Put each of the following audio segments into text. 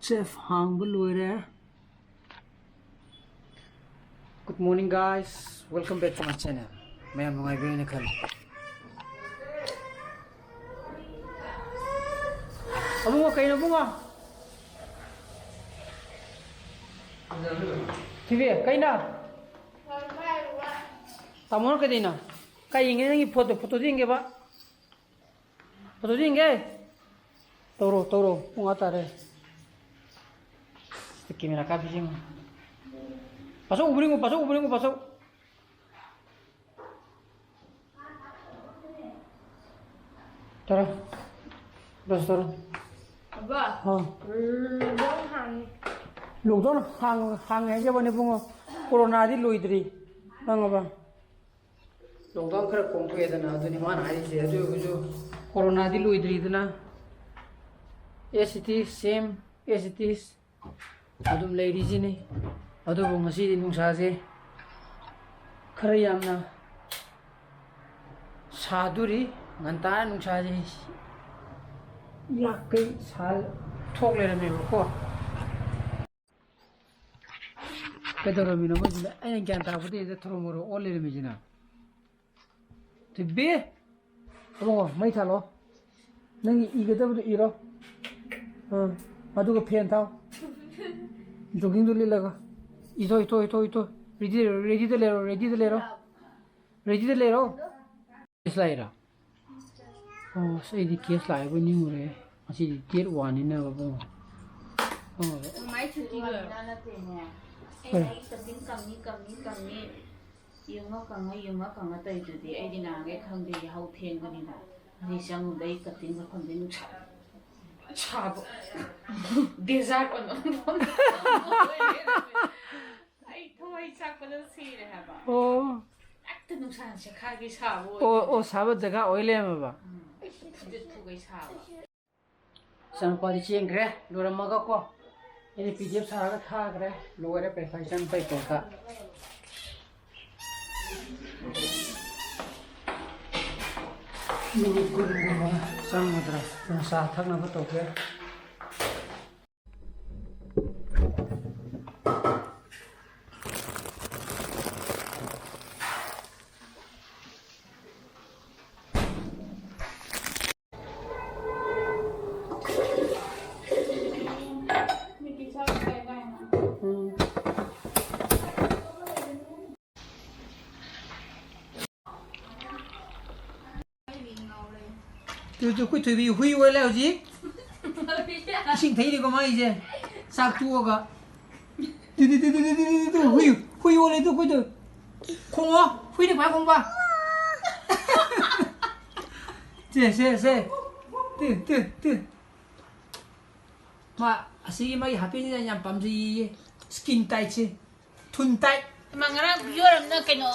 chef hang loire. Good morning guys, welcome back to my channel. May am mga ibig na kal. Amo kayo na bunga. TV kayo na. Tamo ka din na. Kayo ingin ng photo din ke ba? Photo din ke? Toro bunga tare. Kamera ka bijing. Pasok ubring pasok. Tara. Bas tara. Aba. Ha. Lugdon hang hai jab ne bungo corona di loidri. Bang ba. Lugdon khara kong pe dana aduni man hai je aju corona di loidri dana. As it is same as it is. Adum lady ji ne. Adu bu ngasi di nungsa se khara yamna saduri nganta nungsa je yakai sal thok le me ko kedoro mi no mo jina ai gyan ta fude de thoro moro ole me jina tibbe abo mai thalo nang ige da bu iro adu ko pen tao jogging do le laga ito ready to lero slaira oh sai di case lai bo ni mure asi di tier 1 ni na ba bo oh mai chuti lo na te ne ai tabin kamni yunga kanga tai tu di ai dina ge khang de hau theng ga ni na ni sang dai ka tin ga khang de nu cha desert on ai thôi chắc có đơn xì này hả bà? oh ác từ nông sản sẽ khai cái xào rồi. oh sabat jaga oile ma ba Biết thu cái xào. sang pa di cheng gre lora maga ko ini pdf sa ga tha gre lora pe khai sang pai ko ka ni guru ma sang madra sa thak na ba to ke tôi tùy bị huy quay leo gì xin thấy đi có mấy gì sao chua cả tôi huy quay lên tôi không á huy được phải không ba xe từ mà sĩ mấy happy như nhằm bấm gì skin tight chứ thun tight Mangara biar na keno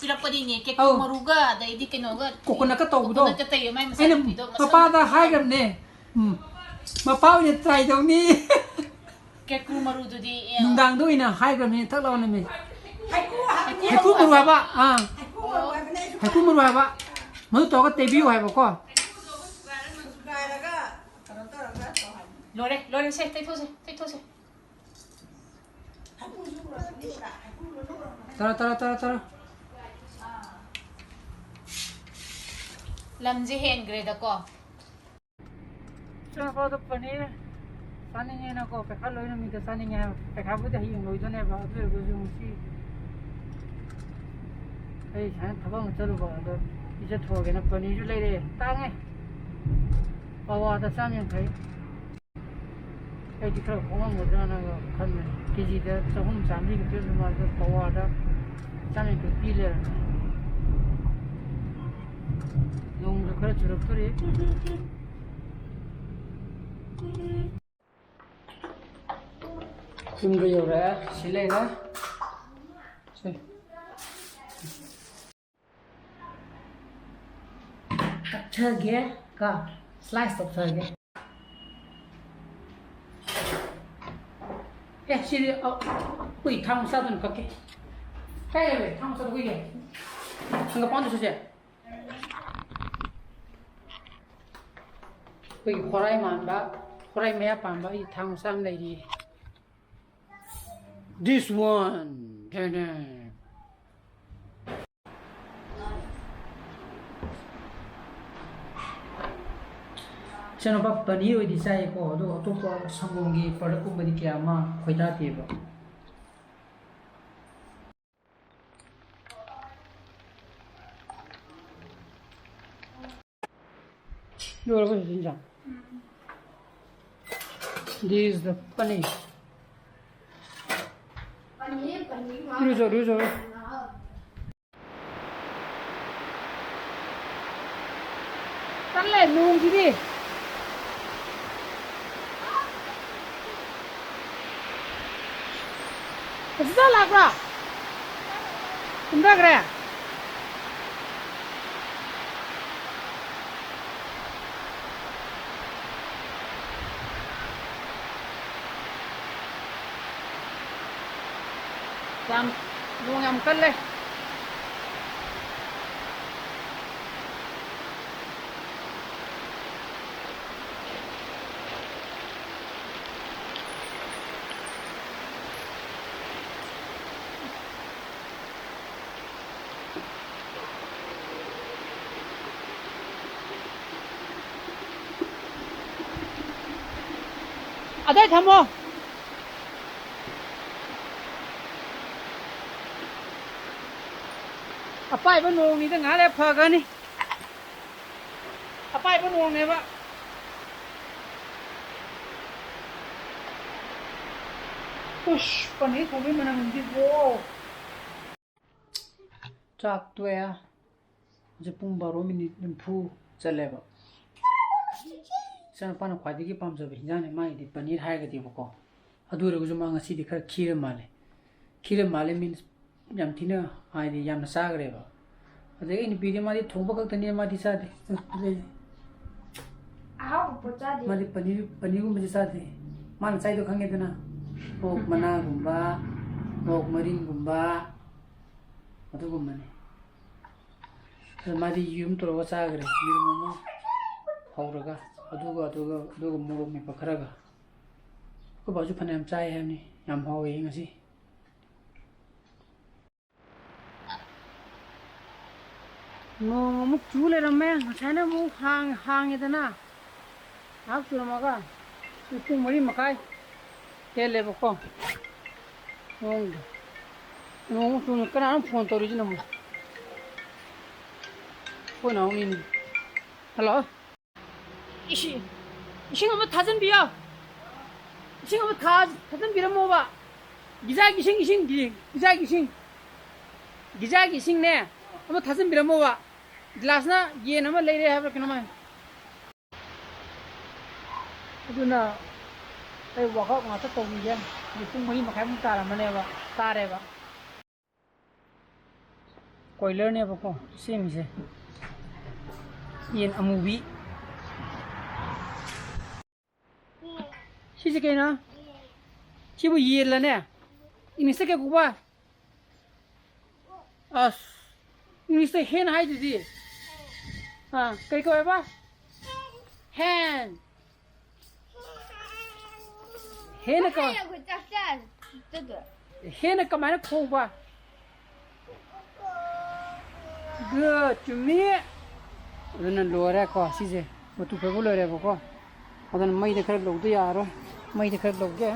pila pa din ke maruga dai di keno ga coconut ka to do ka tayo may masarap dito papa da hai gam ne mapau ne try dong ni ke kumaru do di nungdang do ina hai gam ne thak law ne me hai ku maru ba hai ku maru ba mu to ka te biu hai ba ko lore se tai those tara lamje hen grade ko sa pa to pani sani ne na ko pe khalo ina mi ta sani ne pe khabu de hi ngoi do ne ba tu go jung si ai han thabang chalu ba do ije tho ge na pani ju lai re ta nge wa ta san yang khai ai di khalo ko mo da na ga khan ne kg da chahum chamli ge tu ma da wa da san ne pi le yung khara churuk tori Simbo yo ra silai na thage ka slice of thage siri ui thang sa dun ka ke kai le thang sa ui ke hanga pon su je ui khorai man ba Korai maya pamba I thang sam lady. This one. Chano pa paneer oi disai ko do to ko sangongi product ko badi kya ma khoida teba. This is the paneer. Rujo. Tanle nung gini. Sudah lah kau. Sudah kira. Jam, nung yang kelle. Ada thamo. Apa ibu nong ni tengah le pagan ni. Apa ibu nong ni pak? Push, panik kami mana mungkin wow. Cak tu ya. Jepung baru minit lempu celeba. Sana pana khwadi ki pam jabe hinjane mai di paneer hai ga di boko. Adu re gujuma ngasi di khar khira male. Khira male means yam thina hai di yam sagre ba. Ade ini video ma di thongba kak tani ma di sa de. Aau pocha de. Ma di paneer gu ma di sa de. Man sai do khange dana. Rok mana gumba, rok marin gumba. Adu gumba ne. Ma di yum to wa sagre. Yum mo hauraga. Aduga muruk mi pakharaga ko baju phanam chai hai ni yam hawe ngasi no muk chule ramme chana mu hang idana hak churamaga tu mari makai tele boko no sun kana phone to rijina mu ko na ni hello 이시 한번 타전 비야. 이시 한번 타전 비라 뭐봐. 기자기싱네. 한번 타전 비라 뭐봐. 글라스나 얘 나만 레이레 하버 그나마. 아두나 에 와가 가서 또 이제 무슨 뭐이 막 해본 따라만해 봐. 따래 봐. 코일러네 봐고. 셈이세. 얘 아무비 Sisi kena, cibu yel lah ne. Ini sekek kuba. As, ini se hen hai jadi. Ah, kau apa? Hen. Hen kau. Hen kau mana kuba? Good, cumi. Udah luar kau sisi. Betul betul luar kau. Adan mai de khar log de yaro mai de khar log ge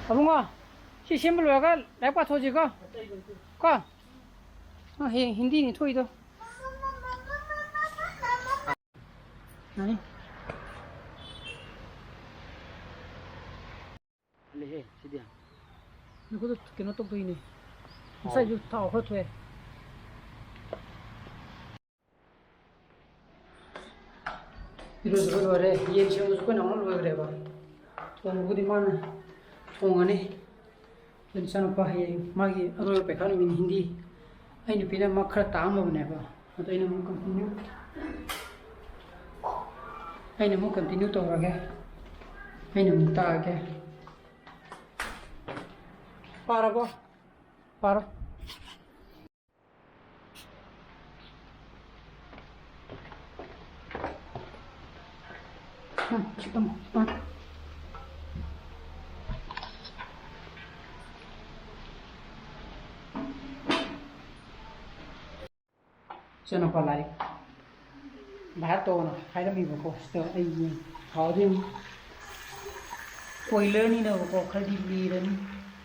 abunga si symbol ga lekpa thoji ko hindi ni thôi đâu này lấy cái gì nó có cái nó tông tôi này sai chút thảo hết thôi 이러서 그래 얘 지금 उसको 나오는 거 그래 봐 돈 어디 많아 돈 안에 괜찮아 봐 얘 막이 어려울 때 가는 게 hindi ai nupi na mak khara tam ba ne ba to ai na mu continue ai na mu continue to ra ge ai na mu ta ge para ba para cepat Sana pa lại bá tô nè hay là mình có sờ đây gì khó đi quay lên đi đâu có khai đi lên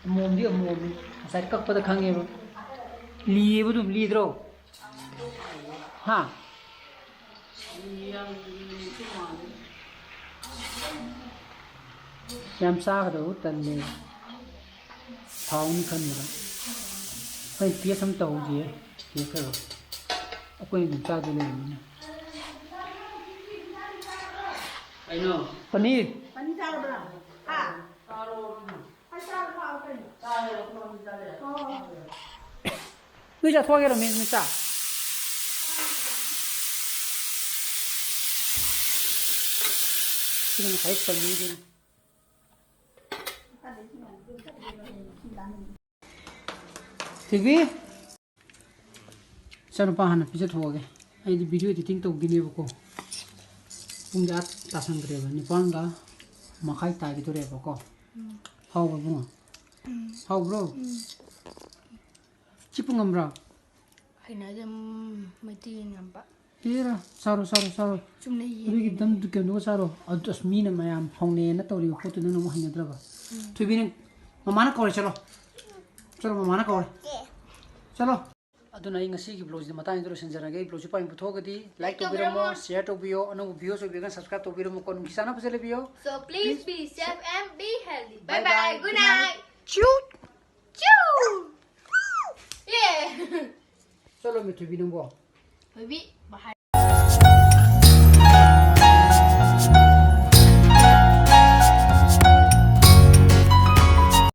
mồm đi mồm sai các bắt được khang nghe mà li bữa đùm li đâu ha làm sao đâu tận này tháo đi khăn rồi phải tiếc sắm tàu gì tiếc rồi aku yang minta dulu ini. Ayo. Paneer. Paneer cara berapa? Ah. Taruh. Cara berapa ini? Taruh kalau misalnya. Oh. Bisa thua kira minta. Ini kait paneer ini. TV. Sana pahan pisa thua ge ai di video editing to gine ko pung jat tasan re ba ni pang ga makai ta gi to re ba ko how ba bunga how bro chipungam bra Hai na jam mati nampak. era saro Cuma ni. ri gi dam du ke no saro adas mi na mayam hong ne na to ri ko to no mo hanya dra ba tu bi ni mama na ko chalo mama na ko chalo aduna inga si ki vlog mata intro senjara ge vlog pa impu thogadi like to biro share to bio anu video so bigan subscribe to biro mo kon kisana pasele bio So please be safe and be healthy. Bye bye. Good night. Choo. Yeah. chalo mi tu bi bo Baby, bye.